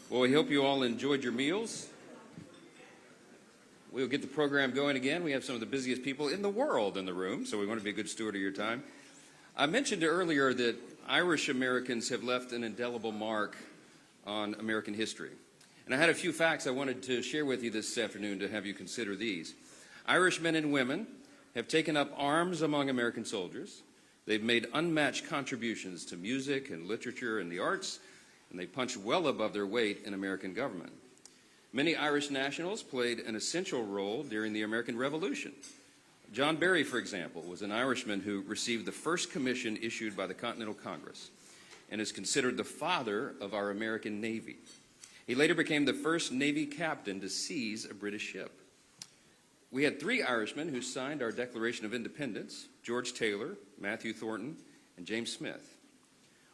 Well, we hope you all enjoyed your meals. We'll get the program going again. We have some of the busiest people in the world in the room, so we want to be a good steward of your time. I mentioned earlier that Irish Americans have left an indelible mark on American history. And I had a few facts I wanted to share with you this afternoon to have you consider these. Irish men and women have taken up arms among American soldiers. They've made unmatched contributions to music and literature and the arts, and they punched well above their weight in American government. Many Irish nationals played an essential role during the American Revolution. John Barry, for example, was an Irishman who received the first commission issued by the Continental Congress and is considered the father of our American Navy. He later became the first Navy captain to seize a British ship. We had three Irishmen who signed our Declaration of Independence: George Taylor, Matthew Thornton, and James Smith.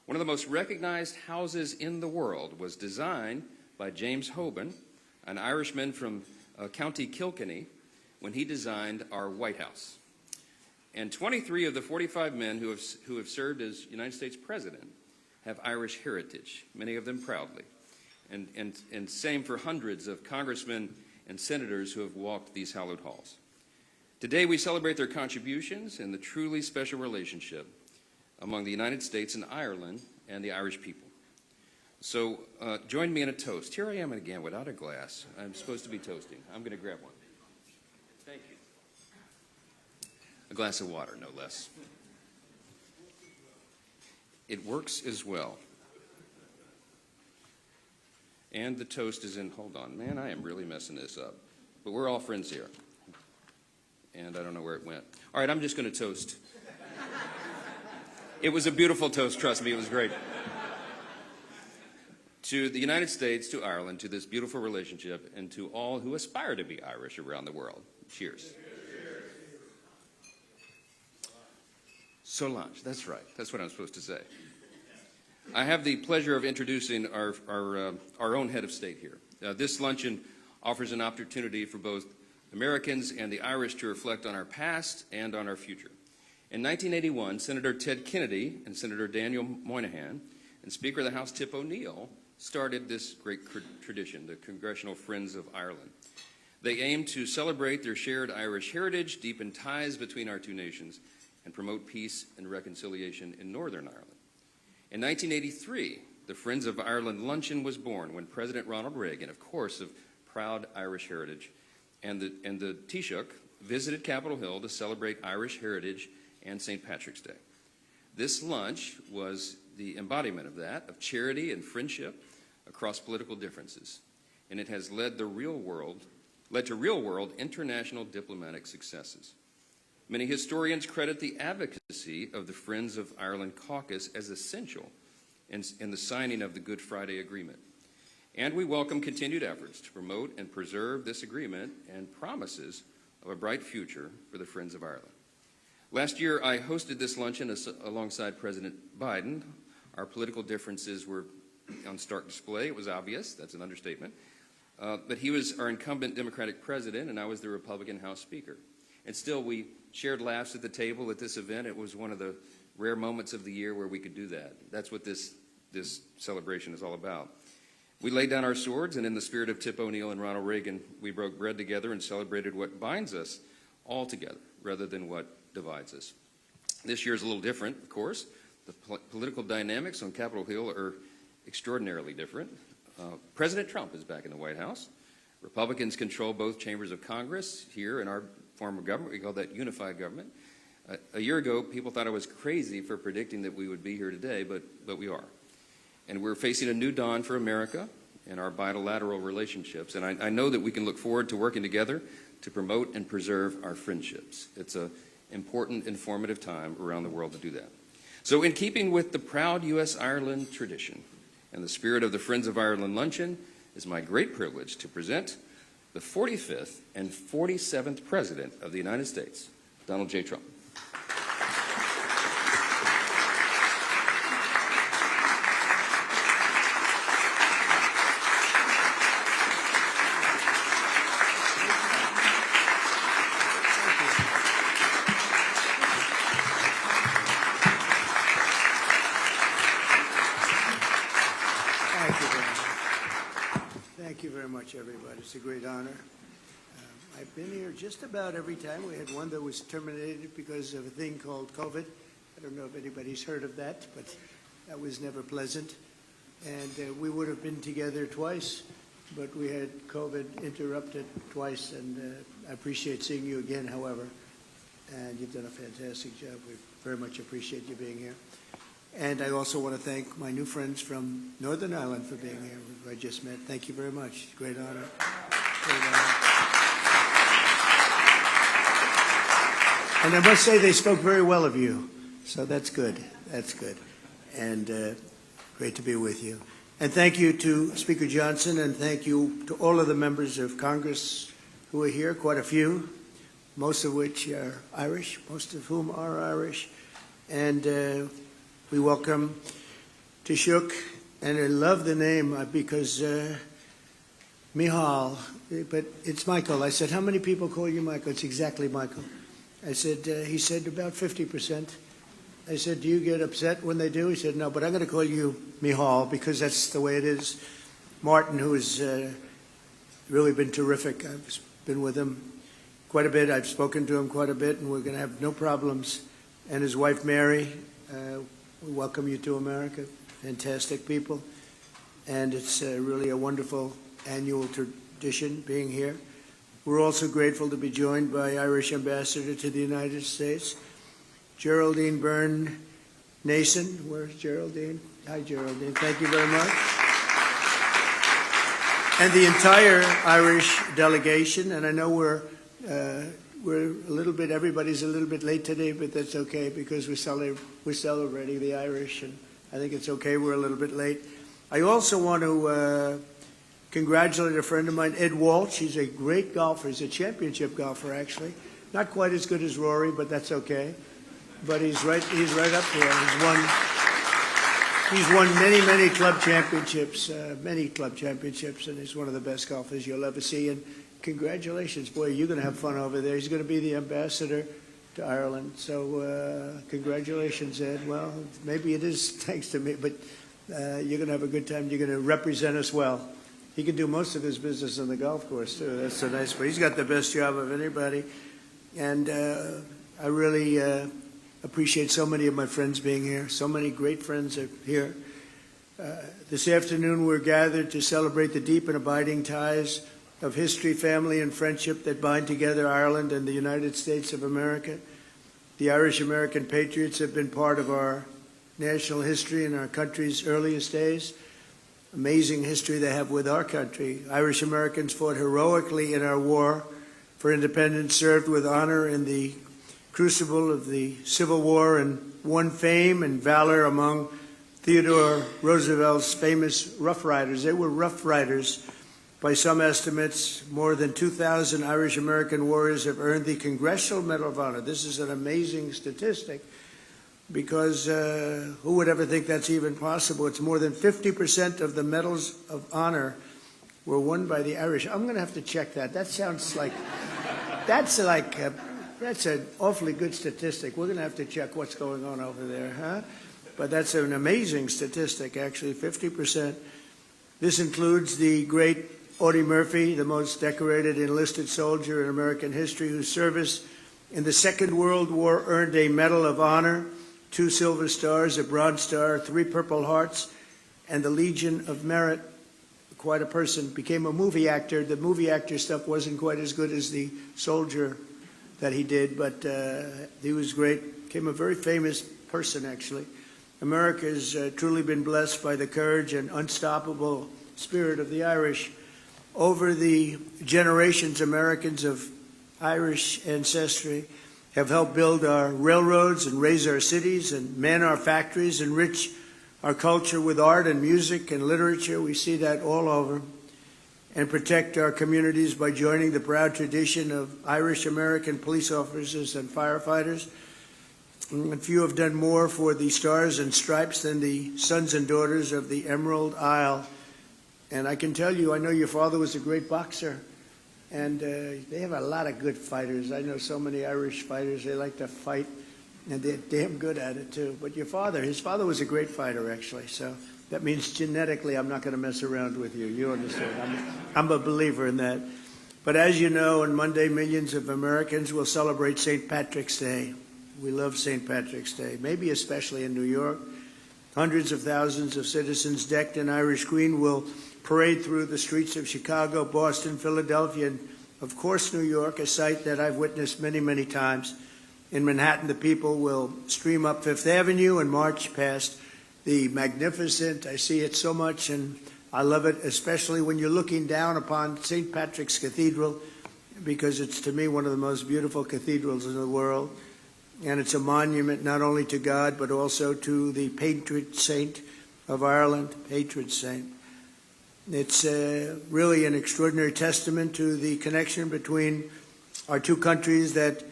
One of the most recognized houses in the world was designed by James Hoban, an Irishman from County Kilkenny, when he designed our White House. And 23 of the 45 men who have served as United States President have Irish heritage, many of them proudly. And same for hundreds of congressmen and senators who have walked these hallowed halls. Today we celebrate their contributions and the truly special relationship among the United States and Ireland and the Irish people. So join me in a toast. Here I am again without a glass. I'm supposed to be toasting. I'm going to grab one. Thank you. A glass of water, no less. It works as well. And the toast is in, hold on, man, I am really messing this up. But we're all friends here. And I don't know where it went. All right, I'm just going to toast. It was a beautiful toast, trust me, it was great. To the United States, to Ireland, to this beautiful relationship, and to all who aspire to be Irish around the world. Cheers. Solange, that's right. That's what I'm supposed to say. I have the pleasure of introducing our own head of state here. This luncheon offers an opportunity for both Americans and the Irish to reflect on our past and on our future. In 1981, Senator Ted Kennedy and Senator Daniel Moynihan and Speaker of the House Tip O'Neill started this great tradition, the Congressional Friends of Ireland. They aim to celebrate their shared Irish heritage, deepen ties between our two nations, and promote peace and reconciliation in Northern Ireland. In 1983, the Friends of Ireland Luncheon was born when President Ronald Reagan, of course of proud Irish heritage, and the Taoiseach visited Capitol Hill to celebrate Irish heritage and St. Patrick's Day. This lunch was the embodiment of that, of charity and friendship across political differences. And it has led to real-world international diplomatic successes. Many historians credit the advocacy of the Friends of Ireland caucus as essential in the signing of the Good Friday Agreement. And we welcome continued efforts to promote and preserve this agreement and promises of a bright future for the Friends of Ireland. Last year, I hosted this luncheon alongside President Biden. Our political differences were on stark display. It was obvious. That's an understatement. But he was our incumbent Democratic president, and I was the Republican House Speaker. And still, we shared laughs at the table at this event. It was one of the rare moments of the year where we could do that. That's what this celebration is all about. We laid down our swords, and in the spirit of Tip O'Neill and Ronald Reagan, we broke bread together and celebrated what binds us all together rather than what divides us. This year is a little different, of course. The political dynamics on Capitol Hill are extraordinarily different. President Trump is back in the White House. Republicans control both chambers of Congress. Here in our form of government, we call that unified government. A year ago, people thought I was crazy for predicting that we would be here today, but we are. And we're facing a new dawn for America and our bilateral relationships. And I know that we can look forward to working together to promote and preserve our friendships. It's an important, informative time around the world to do that. So in keeping with the proud U.S.-Ireland tradition and the spirit of the Friends of Ireland Luncheon, it's my great privilege to present the 45th and 47th President of the United States, Donald J. Trump. everybody. It's a great honor. I've been here just about every time. We had one that was terminated because of a thing called COVID. I don't know if anybody's heard of that, but that was never pleasant. And we would have been together twice, but we had COVID interrupted twice, and I appreciate seeing you again, however. And you've done a fantastic job. We very much appreciate you being here. And I also want to thank my new friends from Northern Ireland for being here, who I just met. Thank you very much. Great honor. Great honor. And I must say they spoke very well of you. So that's good. That's good. And great to be with you. And thank you to Speaker Johnson, and thank you to all of the members of Congress who are here, quite a few, most of which are Irish, most of whom are Irish. And we welcome Taoiseach, and I love the name because Micheál, but it's Michael. I said, how many people call you Michael? It's exactly Michael. I said, he said, about 50%. I said, do you get upset when they do? He said, no, but I'm going to call you Micheál because that's the way it is. Martin, who has really been terrific. I've been with him quite a bit. I've spoken to him quite a bit, and we're going to have no problems. And his wife, Mary, we welcome you to America. Fantastic people. And it's really a wonderful annual tradition being here. We're also grateful to be joined by Irish Ambassador to the United States, Geraldine Byrne Nason. Where's Geraldine? Hi, Geraldine. Thank you very much. And the entire Irish delegation. And I know we're a little bit, everybody's a little bit late today, but that's okay because we're celebrating the Irish, and I think it's okay we're a little bit late. I also want to congratulate a friend of mine, Ed Walsh. He's a great golfer. He's a championship golfer, actually. Not quite as good as Rory, but that's okay. But he's right up there. He's won many club championships, and he's one of the best golfers you'll ever see. And congratulations, boy, you're going to have fun over there. He's going to be the ambassador to Ireland. So congratulations, Ed. Well, maybe it is thanks to me, but you're going to have a good time. You're going to represent us well. He can do most of his business on the golf course, too. That's so nice. But he's got the best job of anybody. And I really appreciate so many of my friends being here. So many great friends are here. This afternoon, we're gathered to celebrate the deep and abiding ties of history, family, and friendship that bind together Ireland and the United States of America. The Irish-American patriots have been part of our national history in our country's earliest days. Amazing history they have with our country. Irish-Americans fought heroically in our war for independence, served with honor in the crucible of the Civil War, and won fame and valor among Theodore Roosevelt's famous Rough Riders. They were Rough Riders. By some estimates, more than 2,000 Irish-American warriors have earned the Congressional Medal of Honor. This is an amazing statistic because who would ever think that's even possible? It's more than 50% of the medals of honor were won by the Irish. I'm going to have to check that. That sounds like, that's an awfully good statistic. We're going to have to check what's going on over there, huh? But that's an amazing statistic, actually, 50%. This includes the great Audie Murphy, the most decorated enlisted soldier in American history, whose service in the Second World War earned a Medal of Honor, 2 Silver Stars, a Bronze Star, 3 Purple Hearts, and the Legion of Merit. Quite a person. Became a movie actor. The movie actor stuff wasn't quite as good as the soldier that he did, but he was great. Became a very famous person, actually. America has truly been blessed by the courage and unstoppable spirit of the Irish. Over the generations, Americans of Irish ancestry have helped build our railroads and raise our cities and man our factories, enrich our culture with art and music and literature. We see that all over. And protect our communities by joining the proud tradition of Irish-American police officers and firefighters. And few have done more for the Stars and Stripes than the sons and daughters of the Emerald Isle. And I can tell you, I know your father was a great boxer, and they have a lot of good fighters. I know so many Irish fighters. They like to fight. And they're damn good at it, too. But his father was a great fighter, actually. So that means genetically I'm not going to mess around with you. You understand? I'm a believer in that. But as you know, on Monday, millions of Americans will celebrate St. Patrick's Day. We love St. Patrick's Day, maybe especially in New York. Hundreds of thousands of citizens decked in Irish green will parade through the streets of Chicago, Boston, Philadelphia, and, of course, New York, a sight that I've witnessed many, many times. In Manhattan, the people will stream up Fifth Avenue and march past the magnificent, I see it so much, and I love it, especially when you're looking down upon St. Patrick's Cathedral, because it's, to me, one of the most beautiful cathedrals in the world. And it's a monument not only to God, but also to the patron saint of Ireland, patron saint. It's really an extraordinary testament to the connection between our two countries that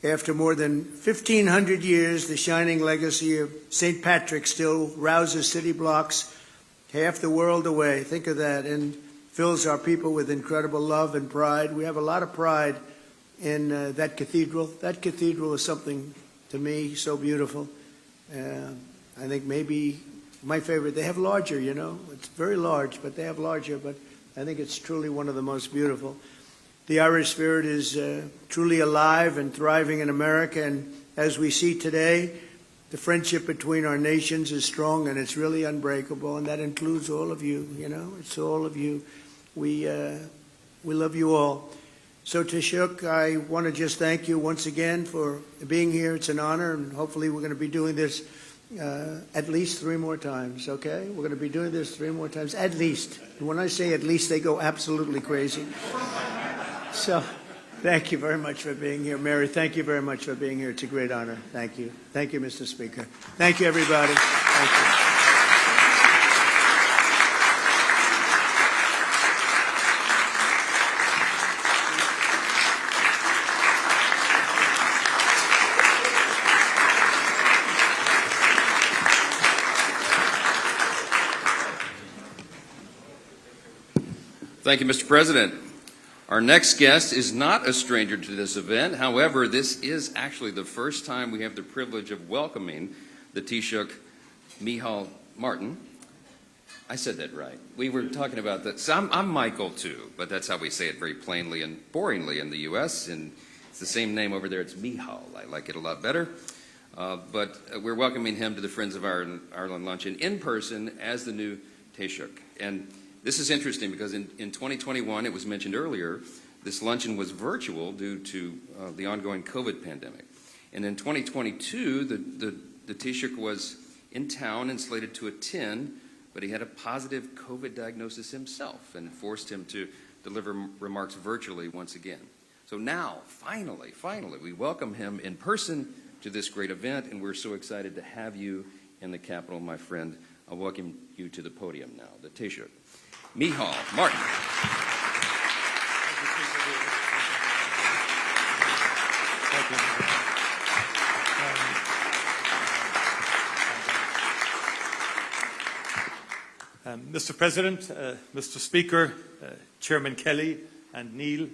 after more than 1,500 years, the shining legacy of St. Patrick still rouses city blocks half the world away. Think of that, and fills our people with incredible love and pride. We have a lot of pride in that cathedral. That cathedral is something, to me, so beautiful. I think maybe my favorite, they have larger, you know. It's very large, but they have larger, but I think it's truly one of the most beautiful. The Irish spirit is truly alive and thriving in America, and as we see today, the friendship between our nations is strong and it's really unbreakable, and that includes all of you, you know. It's all of you. We love you all. So, Taoiseach, I want to just thank you once again for being here. It's an honor, and hopefully we're going to be doing this at least 3 more times, okay? We're going to be doing this 3 more times, at least. And when I say at least, they go absolutely crazy. So, thank you very much for being here. Mary, thank you very much for being here. It's a great honor. Thank you. Thank you, Mr. Speaker. Thank you, everybody. Thank you. Thank you, Mr. President. Our next guest is not a stranger to this event. However, this is actually the first time we have the privilege of welcoming the Taoiseach Micheál Martin. I said that right. We were talking about that. So I'm Michael, too, but that's how we say it very plainly and boringly in the U.S., and it's the same name over there. It's Micheál. I like it a lot better. But we're welcoming him to the Friends of Ireland Luncheon in person as the new Taoiseach. And this is interesting because in 2021, it was mentioned earlier, this luncheon was virtual due to the ongoing COVID pandemic. And in 2022, the Taoiseach was in town and slated to attend, but he had a positive COVID diagnosis himself and forced him to deliver remarks virtually once again. So now, finally, we welcome him in person to this great event, and we're so excited to have you in the Capitol, my friend. I'll welcome you to the podium now, the Taoiseach Micheál Martin. Mr. President, Mr. Speaker, Chairman Kelly and Neil,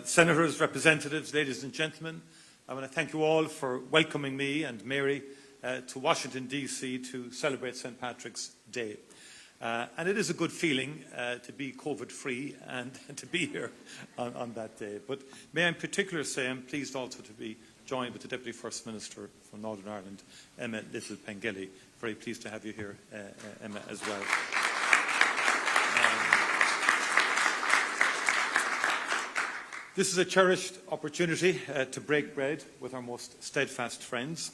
Senators, Representatives, ladies and gentlemen, I want to thank you all for welcoming me and Mary to Washington, D.C. to celebrate St. Patrick's Day. And it is a good feeling to be COVID-free and to be here on that day. But may I in particular say I'm pleased also to be joined with the Deputy First Minister from Northern Ireland, Emma Little-Pengelly. Very pleased to have you here, Emma, as well. This is a cherished opportunity to break bread with our most steadfast friends.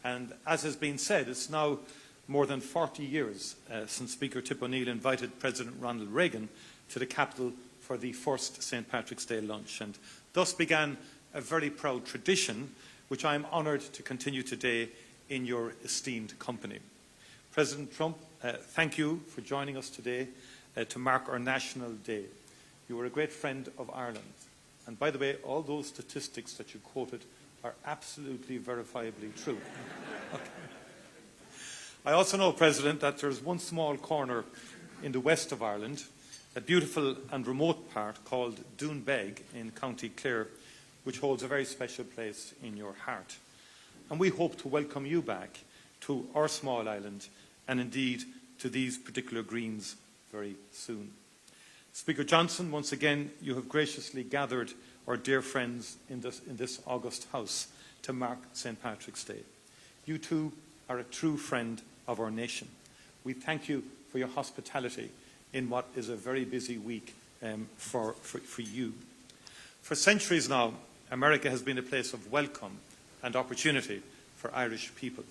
And as has been said, it's now more than 40 years since Speaker Tip O'Neill invited President Ronald Reagan to the Capitol for the first St. Patrick's Day lunch, and thus began a very proud tradition which I am honoured to continue today in your esteemed company. President Trump, thank you for joining us today to mark our National Day. You are a great friend of Ireland, and by the way, all those statistics that you quoted are absolutely verifiably true. Okay. I also know, President, that there's one small corner in the west of Ireland, a beautiful and remote part called Doonbeg in County Clare, which holds a very special place in your heart. and we hope to welcome you back to our small island and indeed to these particular greens very soon. Speaker Johnson, once again, you have graciously gathered our dear friends in this august House to mark St. Patrick's Day. You too are a true friend of our nation. We thank you for your hospitality in what is a very busy week for you. For centuries now, America has been a place of welcome and opportunity for Irish people.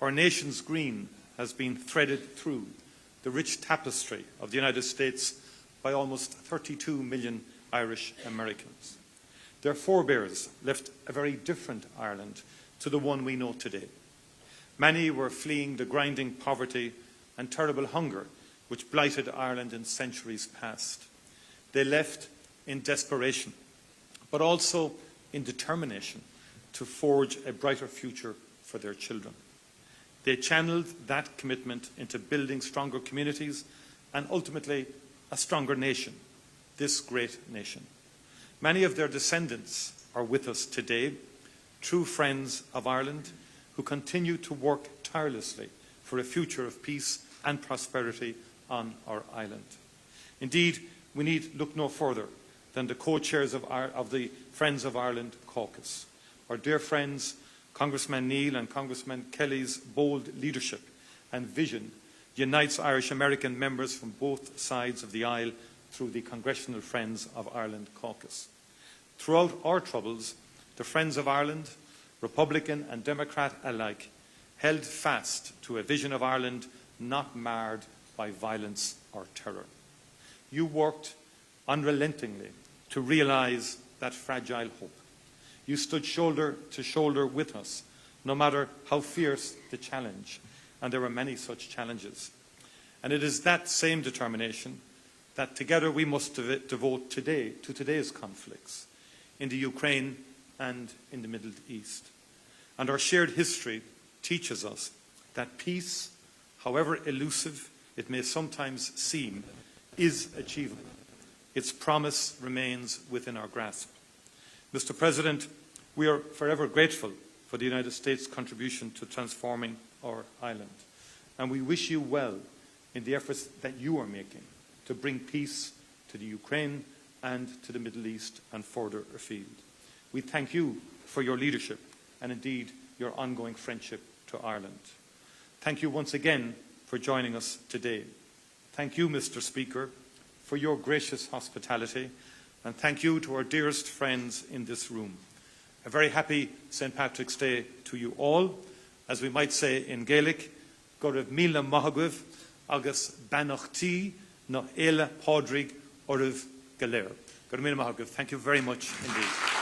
Our nation's green has been threaded through the rich tapestry of the United States by almost 32 million Irish Americans. Their forebears left a very different Ireland to the one we know today. Many were fleeing the grinding poverty and terrible hunger which blighted Ireland in centuries past. They left in desperation, but also in determination to forge a brighter future for their children. They channeled that commitment into building stronger communities and ultimately a stronger nation, this great nation. Many of their descendants are with us today, true friends of Ireland who continue to work tirelessly for a future of peace and prosperity on our island. Indeed, we need look no further than the co-chairs of the Friends of Ireland caucus. Our dear friends, Congressman Neil and Congressman Kelly's bold leadership and vision unites Irish American members from both sides of the aisle through the Congressional Friends of Ireland caucus. Throughout our troubles, the Friends of Ireland, Republican and Democrat alike, held fast to a vision of Ireland not marred by violence or terror. You worked unrelentingly to realise that fragile hope. You stood shoulder to shoulder with us, no matter how fierce the challenge, and there were many such challenges. And it is that same determination that together we must devote today to today's conflicts in the Ukraine and in the Middle East. And our shared history teaches us that peace, however elusive it may sometimes seem, is achievable. Its promise remains within our grasp. Mr. President, we are forever grateful for the United States' contribution to transforming our island, and we wish you well in the efforts that you are making to bring peace to the Ukraine and to the Middle East and further afield. We thank you for your leadership and indeed your ongoing friendship to Ireland. Thank you once again for joining us today. Thank you, Mr. Speaker, for your gracious hospitality, and thank you to our dearest friends in this room. A very happy St. Patrick's Day to you all. As we might say in Gaelic, go raibh míle maithagh agus bannachtí na éile pádraig oribh go léir. Go raibh míle maithagh. Thank you very much indeed.